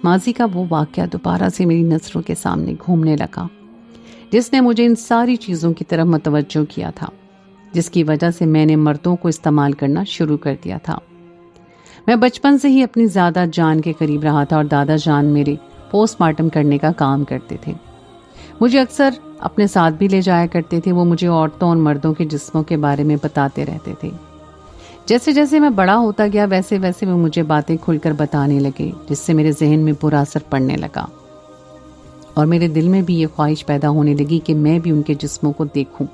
ماضی کا وہ واقعہ دوبارہ سے میری نظروں کے سامنے گھومنے لگا، جس نے مجھے ان ساری چیزوں کی طرف متوجہ کیا تھا، جس کی وجہ سے میں نے مردوں کو استعمال کرنا شروع کر دیا تھا۔ میں بچپن سے ہی اپنی زیادہ جان کے قریب رہا تھا اور دادا جان میرے پوسٹ مارٹم کرنے کا کام کرتے تھے۔ مجھے اکثر اپنے ساتھ بھی لے جایا کرتے تھے۔ وہ مجھے عورتوں اور مردوں کے جسموں کے بارے میں بتاتے رہتے تھے۔ جیسے جیسے میں بڑا ہوتا گیا ویسے ویسے وہ مجھے باتیں کھل کر بتانے لگے، جس سے میرے ذہن میں برا اثر پڑنے لگا اور میرے دل میں بھی یہ خواہش پیدا ہونے لگی کہ میں بھی ان کے جسموں کو دیکھوں۔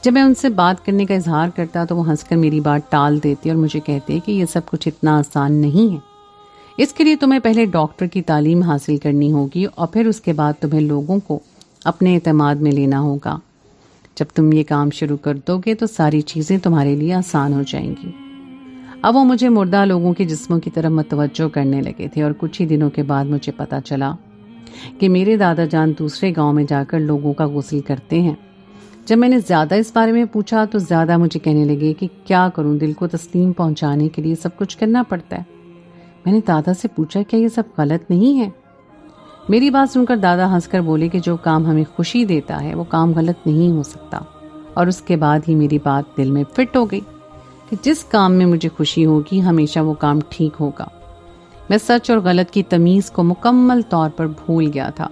جب میں ان سے بات کرنے کا اظہار کرتا تو وہ ہنس کر میری بات ٹال دیتے اور مجھے کہتے کہ یہ سب کچھ اتنا آسان نہیں ہے، اس کے لیے تمہیں پہلے ڈاکٹر کی تعلیم حاصل کرنی ہوگی اور پھر اس کے بعد تمہیں لوگوں کو اپنے اعتماد میں لینا ہوگا۔ جب تم یہ کام شروع کر دو گے تو ساری چیزیں تمہارے لیے آسان ہو جائیں گی۔ اب وہ مجھے مردہ لوگوں کے جسموں کی طرف متوجہ کرنے لگے تھے اور کچھ ہی دنوں کے بعد مجھے پتا چلا کہ میرے دادا جان دوسرے گاؤں میں جا کر لوگوں کا غسل کرتے ہیں۔ جب میں نے زیادہ اس بارے میں پوچھا تو زیادہ مجھے کہنے لگے کہ کیا کروں، دل کو تسلیم پہنچانے کے لیے سب کچھ کرنا پڑتا ہے۔ میں نے دادا سے پوچھا کیا یہ سب غلط نہیں ہے؟ میری بات سن کر دادا ہنس کر بولے کہ جو کام ہمیں خوشی دیتا ہے وہ کام غلط نہیں ہو سکتا، اور اس کے بعد ہی میری بات دل میں فٹ ہو گئی کہ جس کام میں مجھے خوشی ہوگی ہمیشہ وہ کام ٹھیک ہوگا۔ میں سچ اور غلط کی تمیز کو مکمل طور پر بھول گیا تھا۔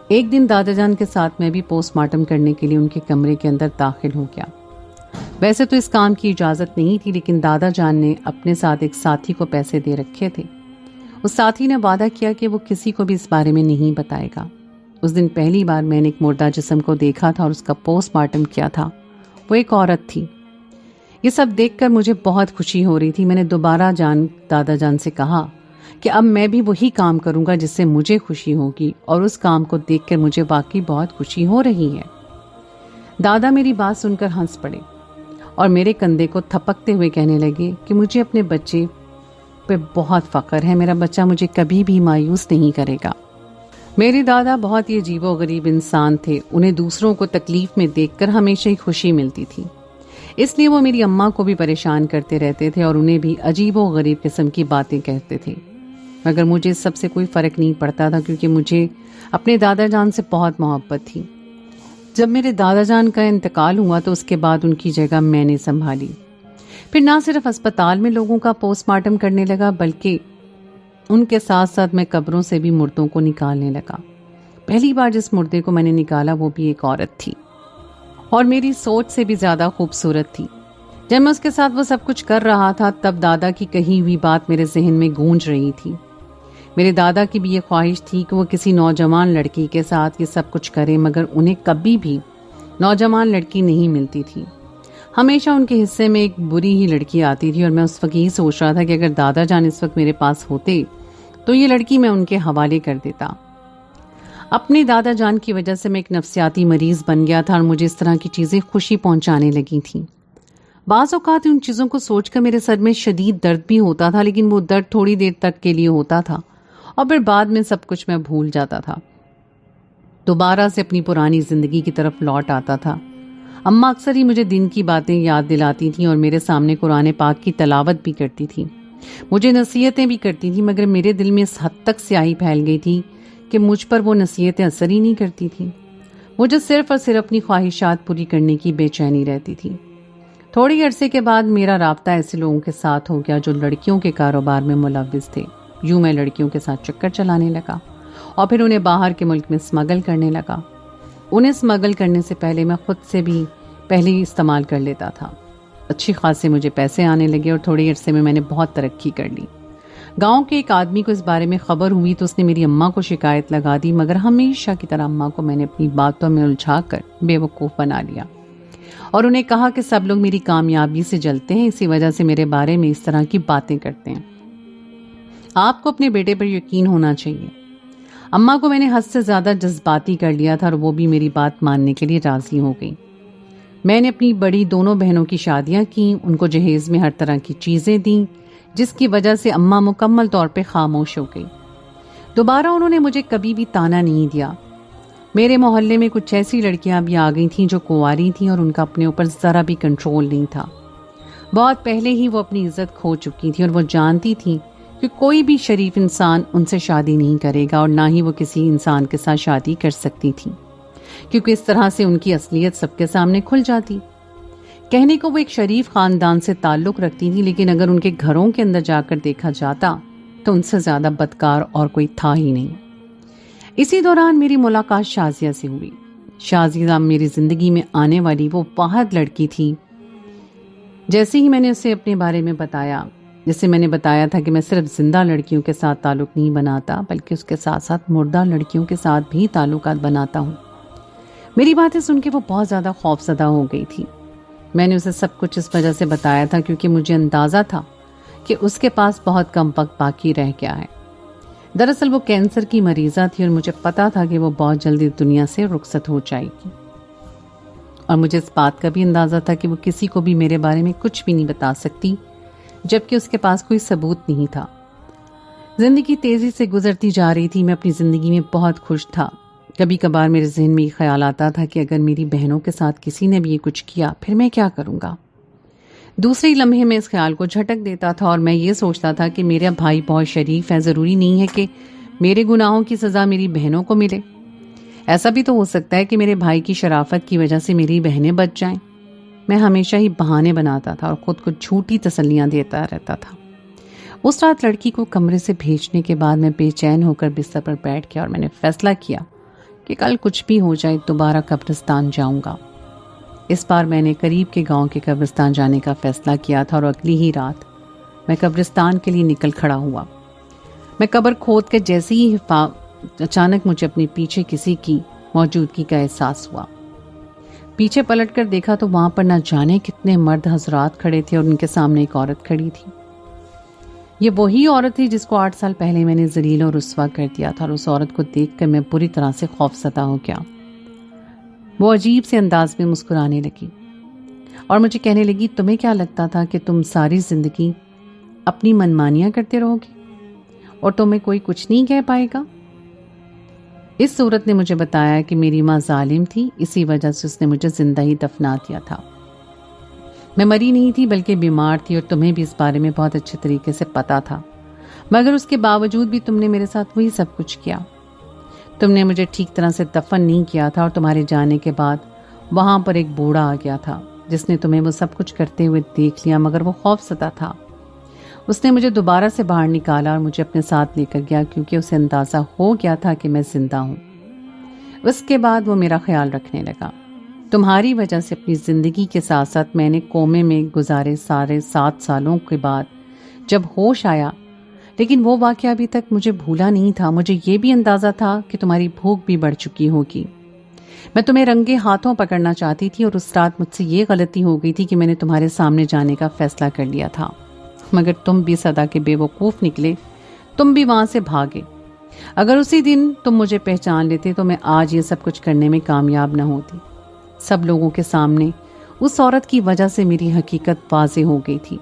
ایک دن دادا جان کے ساتھ میں بھی پوسٹ مارٹم کرنے کے لیے ان کے کمرے کے اندر داخل ہو گیا۔ ویسے تو اس کام کی اجازت نہیں تھی، لیکن دادا جان نے اپنے ساتھ ایک ساتھی کو پیسے دے رکھے تھے۔ اس ساتھی نے وعدہ کیا کہ وہ کسی کو بھی اس بارے میں نہیں بتائے گا۔ اس دن پہلی بار میں نے ایک مردہ جسم کو دیکھا تھا اور اس کا پوسٹ مارٹم کیا تھا۔ وہ ایک عورت تھی۔ یہ سب دیکھ کر مجھے بہت خوشی ہو رہی تھی۔ میں نے دوبارہ دادا جان سے کہا کہ اب میں بھی وہی کام کروں گا جس سے مجھے خوشی ہوگی، اور اس کام کو دیکھ کر مجھے واقعی بہت خوشی ہو رہی ہے۔ دادا میری بات سن کر ہنس پڑے اور میرے کندھے کو تھپکتے ہوئے کہنے لگے کہ مجھے اپنے بچے پہ بہت فخر ہے، میرا بچہ مجھے کبھی بھی مایوس نہیں کرے گا۔ میرے دادا بہت ہی عجیب و غریب انسان تھے، انہیں دوسروں کو تکلیف میں دیکھ کر ہمیشہ ہی خوشی ملتی تھی، اس لیے وہ میری اماں کو بھی پریشان کرتے رہتے تھے اور انہیں بھی عجیب و غریب قسم کی باتیں کہتے تھے، مگر مجھے اس سب سے کوئی فرق نہیں پڑتا تھا کیونکہ مجھے اپنے دادا جان سے بہت محبت تھی۔ جب میرے دادا جان کا انتقال ہوا تو اس کے بعد ان کی جگہ میں نے سنبھالی۔ پھر نہ صرف اسپتال میں لوگوں کا پوسٹ مارٹم کرنے لگا بلکہ ان کے ساتھ ساتھ میں قبروں سے بھی مردوں کو نکالنے لگا۔ پہلی بار جس مردے کو میں نے نکالا وہ بھی ایک عورت تھی اور میری سوچ سے بھی زیادہ خوبصورت تھی۔ جب میں اس کے ساتھ وہ سب کچھ کر رہا تھا تب دادا کی کہی ہوئی بات میرے ذہن میں گونج رہی تھی۔ میرے دادا کی بھی یہ خواہش تھی کہ وہ کسی نوجوان لڑکی کے ساتھ یہ سب کچھ کرے، مگر انہیں کبھی بھی نوجوان لڑکی نہیں ملتی تھی۔ ہمیشہ ان کے حصے میں ایک بری ہی لڑکی آتی تھی اور میں اس وقت یہی سوچ رہا تھا کہ اگر دادا جان اس وقت میرے پاس ہوتے تو یہ لڑکی میں ان کے حوالے کر دیتا۔ اپنے دادا جان کی وجہ سے میں ایک نفسیاتی مریض بن گیا تھا اور مجھے اس طرح کی چیزیں خوشی پہنچانے لگی تھیں۔ بعض اوقات ان چیزوں کو سوچ کر میرے سر میں شدید درد بھی ہوتا تھا، لیکن وہ درد تھوڑی دیر تک کے لیے ہوتا تھا اور پھر بعد میں سب کچھ میں بھول جاتا تھا، دوبارہ سے اپنی پرانی زندگی کی طرف لوٹ آتا تھا۔ اماں اکثر ہی مجھے دن کی باتیں یاد دلاتی تھیں اور میرے سامنے قرآن پاک کی تلاوت بھی کرتی تھیں، مجھے نصیحتیں بھی کرتی تھیں، مگر میرے دل میں اس حد تک سیاہی پھیل گئی تھی کہ مجھ پر وہ نصیحتیں اثر ہی نہیں کرتی تھیں۔ مجھے صرف اور صرف اپنی خواہشات پوری کرنے کی بے چینی رہتی تھی۔ تھوڑی عرصے کے بعد میرا رابطہ ایسے لوگوں کے ساتھ ہو گیا جو لڑکیوں کے کاروبار میں ملوث تھے۔ یوں میں لڑکیوں کے ساتھ چکر چلانے لگا اور پھر انہیں باہر کے ملک میں اسمگل کرنے لگا۔ انہیں اسمگل کرنے سے پہلے میں خود سے بھی پہلے ہی استعمال کر لیتا تھا۔ اچھی خاصے مجھے پیسے آنے لگے اور تھوڑے عرصے میں نے بہت ترقی کر لی۔ گاؤں کے ایک آدمی کو اس بارے میں خبر ہوئی تو اس نے میری اماں کو شکایت لگا دی، مگر ہمیشہ کی طرح اماں کو میں نے اپنی باتوں میں الجھا کر بے وقوف بنا لیا اور انہیں کہا کہ سب لوگ میری کامیابی سے جلتے ہیں، اسی وجہ سے میرے بارے میں اس طرح کی باتیں کرتے ہیں۔ آپ کو اپنے بیٹے پر یقین ہونا چاہیے۔ اماں کو میں نے حد سے زیادہ جذباتی کر لیا تھا اور وہ بھی میری بات ماننے کے لیے راضی ہو گئی۔ میں نے اپنی بڑی دونوں بہنوں کی شادیاں کی، ان کو جہیز میں ہر طرح کی چیزیں دیں، جس کی وجہ سے اماں مکمل طور پہ خاموش ہو گئی۔ دوبارہ انہوں نے مجھے کبھی بھی تانا نہیں دیا۔ میرے محلے میں کچھ ایسی لڑکیاں بھی آ گئی تھیں جو کنواری تھیں اور ان کا اپنے اوپر ذرا بھی کنٹرول نہیں تھا۔ بہت پہلے ہی وہ اپنی عزت کھو چکی تھیں اور وہ جانتی تھیں کہ کوئی بھی شریف انسان ان سے شادی نہیں کرے گا اور نہ ہی وہ کسی انسان کے ساتھ شادی کر سکتی تھیں، کیونکہ اس طرح سے ان کی اصلیت سب کے سامنے کھل جاتی۔ کہنے کو وہ ایک شریف خاندان سے تعلق رکھتی تھی، لیکن اگر ان کے گھروں کے اندر جا کر دیکھا جاتا تو ان سے زیادہ بدکار اور کوئی تھا ہی نہیں۔ اسی دوران میری ملاقات شازیہ سے ہوئی۔ شازیہ میری زندگی میں آنے والی وہ واحد لڑکی تھی۔ جیسے ہی میں نے اسے اپنے بارے میں بتایا، جسے میں نے بتایا تھا کہ میں صرف زندہ لڑکیوں کے ساتھ تعلق نہیں بناتا بلکہ اس کے ساتھ ساتھ مردہ لڑکیوں کے ساتھ بھی تعلقات بناتا ہوں، میری باتیں سن کے وہ بہت زیادہ خوفزدہ ہو گئی تھی۔ میں نے اسے سب کچھ اس وجہ سے بتایا تھا کیونکہ مجھے اندازہ تھا کہ اس کے پاس بہت کم وقت باقی رہ گیا ہے۔ دراصل وہ کینسر کی مریضہ تھی اور مجھے پتا تھا کہ وہ بہت جلدی دنیا سے رخصت ہو جائے گی، اور مجھے اس بات کا بھی اندازہ تھا کہ وہ کسی کو بھی میرے بارے میں کچھ بھی نہیں بتا سکتی، جبکہ اس کے پاس کوئی ثبوت نہیں تھا۔ زندگی تیزی سے گزرتی جا رہی تھی، میں اپنی زندگی میں بہت خوش تھا۔ کبھی کبھار میرے ذہن میں یہ خیال آتا تھا کہ اگر میری بہنوں کے ساتھ کسی نے بھی یہ کچھ کیا پھر میں کیا کروں گا۔ دوسری لمحے میں اس خیال کو جھٹک دیتا تھا اور میں یہ سوچتا تھا کہ میرا بھائی بہت شریف ہے، ضروری نہیں ہے کہ میرے گناہوں کی سزا میری بہنوں کو ملے۔ ایسا بھی تو ہو سکتا ہے کہ میرے بھائی کی شرافت کی وجہ سے میری بہنیں بچ جائیں۔ میں ہمیشہ ہی بہانے بناتا تھا اور خود کو جھوٹی تسلیاں دیتا رہتا تھا۔ اس رات لڑکی کو کمرے سے بھیجنے کے بعد میں بے چین ہو کر بستر پر بیٹھ گیا اور میں نے فیصلہ کیا کہ کل کچھ بھی ہو جائے دوبارہ قبرستان جاؤں گا۔ اس بار میں نے قریب کے گاؤں کے قبرستان جانے کا فیصلہ کیا تھا اور اگلی ہی رات میں قبرستان کے لیے نکل کھڑا ہوا۔ میں قبر کھود کے جیسے ہی اچانک مجھے اپنے پیچھے کسی کی موجودگی کا احساس ہوا۔ پیچھے پلٹ کر دیکھا تو وہاں پر نہ جانے کتنے مرد حضرات کھڑے تھے اور ان کے سامنے ایک عورت کھڑی تھی۔ یہ وہی عورت تھی جس کو 8 سال پہلے میں نے ذلیل اور رسوا کر دیا تھا، اور اس عورت کو دیکھ کر میں پوری طرح سے خوفزدہ ہو گیا۔ وہ عجیب سے انداز میں مسکرانے لگی اور مجھے کہنے لگی، تمہیں کیا لگتا تھا کہ تم ساری زندگی اپنی منمانیاں کرتے رہو گی اور تمہیں کوئی کچھ نہیں کہہ پائے گا؟ اس صورت نے مجھے بتایا کہ میری ماں ظالم تھی، اسی وجہ سے اس نے مجھے زندہ ہی دفنا دیا تھا۔ میں مری نہیں تھی بلکہ بیمار تھی، اور تمہیں بھی اس بارے میں بہت اچھے طریقے سے پتا تھا، مگر اس کے باوجود بھی تم نے میرے ساتھ وہی سب کچھ کیا۔ تم نے مجھے ٹھیک طرح سے دفن نہیں کیا تھا، اور تمہارے جانے کے بعد وہاں پر ایک بوڑھا آ گیا تھا جس نے تمہیں وہ سب کچھ کرتے ہوئے دیکھ لیا، مگر وہ خوفزدہ تھا۔ اس نے مجھے دوبارہ سے باہر نکالا اور مجھے اپنے ساتھ لے کر گیا، کیونکہ اسے اندازہ ہو گیا تھا کہ میں زندہ ہوں۔ اس کے بعد وہ میرا خیال رکھنے لگا۔ تمہاری وجہ سے اپنی زندگی کے ساتھ ساتھ میں نے کومے میں گزارے سارے 7 سالوں کے بعد جب ہوش آیا، لیکن وہ واقعہ ابھی تک مجھے بھولا نہیں تھا۔ مجھے یہ بھی اندازہ تھا کہ تمہاری بھوک بھی بڑھ چکی ہوگی۔ میں تمہیں رنگے ہاتھوں پکڑنا چاہتی تھی، اور اس رات مجھ سے یہ غلطی ہو گئی تھی کہ میں نے تمہارے سامنے جانے کا فیصلہ کر لیا تھا، مگر تم بھی صدا کے بے وقوف نکلے، تم بھی وہاں سے بھاگے۔ اگر اسی دن تم مجھے پہچان لیتے تو میں آج یہ سب کچھ کرنے میں کامیاب نہ ہوتی۔ سب لوگوں کے سامنے اس عورت کی وجہ سے میری حقیقت واضح ہو گئی تھی۔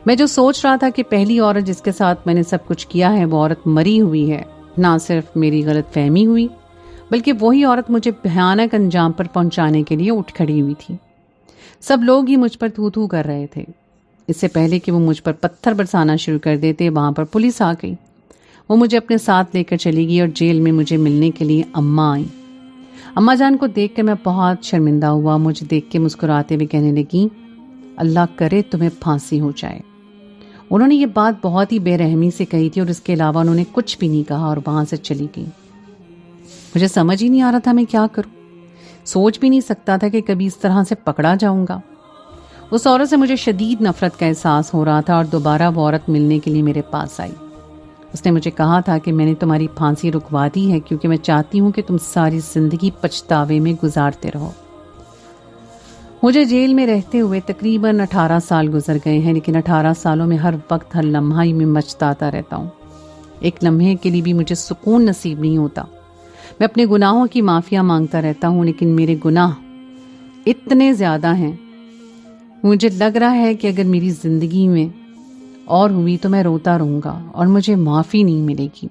میں جو سوچ رہا تھا کہ پہلی عورت جس کے ساتھ میں نے سب کچھ کیا ہے وہ عورت مری ہوئی ہے، نہ صرف میری غلط فہمی ہوئی بلکہ وہی عورت مجھے بھیانک انجام پر پہنچانے کے لیے اٹھ کھڑی ہوئی تھی۔ سب لوگ ہی مجھ پر تھو تھو کر رہے تھے۔ اس سے پہلے کہ وہ مجھ پر پتھر برسانا شروع کر دیتے، وہاں پر پولیس آ گئی۔ وہ مجھے اپنے ساتھ لے کر چلی گئی اور جیل میں مجھے ملنے کے لیے اماں آئیں۔ اماں جان کو دیکھ کر میں بہت شرمندہ ہوا۔ مجھے دیکھ کے مسکراتے ہوئے کہنے لگی، اللہ کرے تمہیں پھانسی ہو جائے۔ انہوں نے یہ بات بہت ہی بے رحمی سے کہی تھی، اور اس کے علاوہ انہوں نے کچھ بھی نہیں کہا اور وہاں سے چلی گئی۔ مجھے سمجھ ہی نہیں آ رہا تھا میں کیا کروں۔ سوچ بھی نہیں سکتا تھا کہ کبھی اس طرح سے پکڑا جاؤں گا۔ اس عورت سے مجھے شدید نفرت کا احساس ہو رہا تھا، اور دوبارہ وہ عورت ملنے کے لیے میرے پاس آئی۔ اس نے مجھے کہا تھا کہ میں نے تمہاری پھانسی رکوا دی ہے کیونکہ میں چاہتی ہوں کہ تم ساری زندگی پچھتاوے میں گزارتے رہو۔ مجھے جیل میں رہتے ہوئے تقریباً 18 سال گزر گئے ہیں، لیکن 18 سالوں میں ہر وقت ہر لمحہ ہی میں مچتاتا رہتا ہوں۔ ایک لمحے کے لیے بھی مجھے سکون نصیب نہیں ہوتا۔ میں اپنے گناہوں کی معافیا مانگتا رہتا ہوں، لیکن میرے گناہ اتنے زیادہ ہیں، مجھے لگ رہا ہے کہ اگر میری زندگی میں اور ہوئی تو میں روتا رہوں گا اور مجھے معافی نہیں ملے گی۔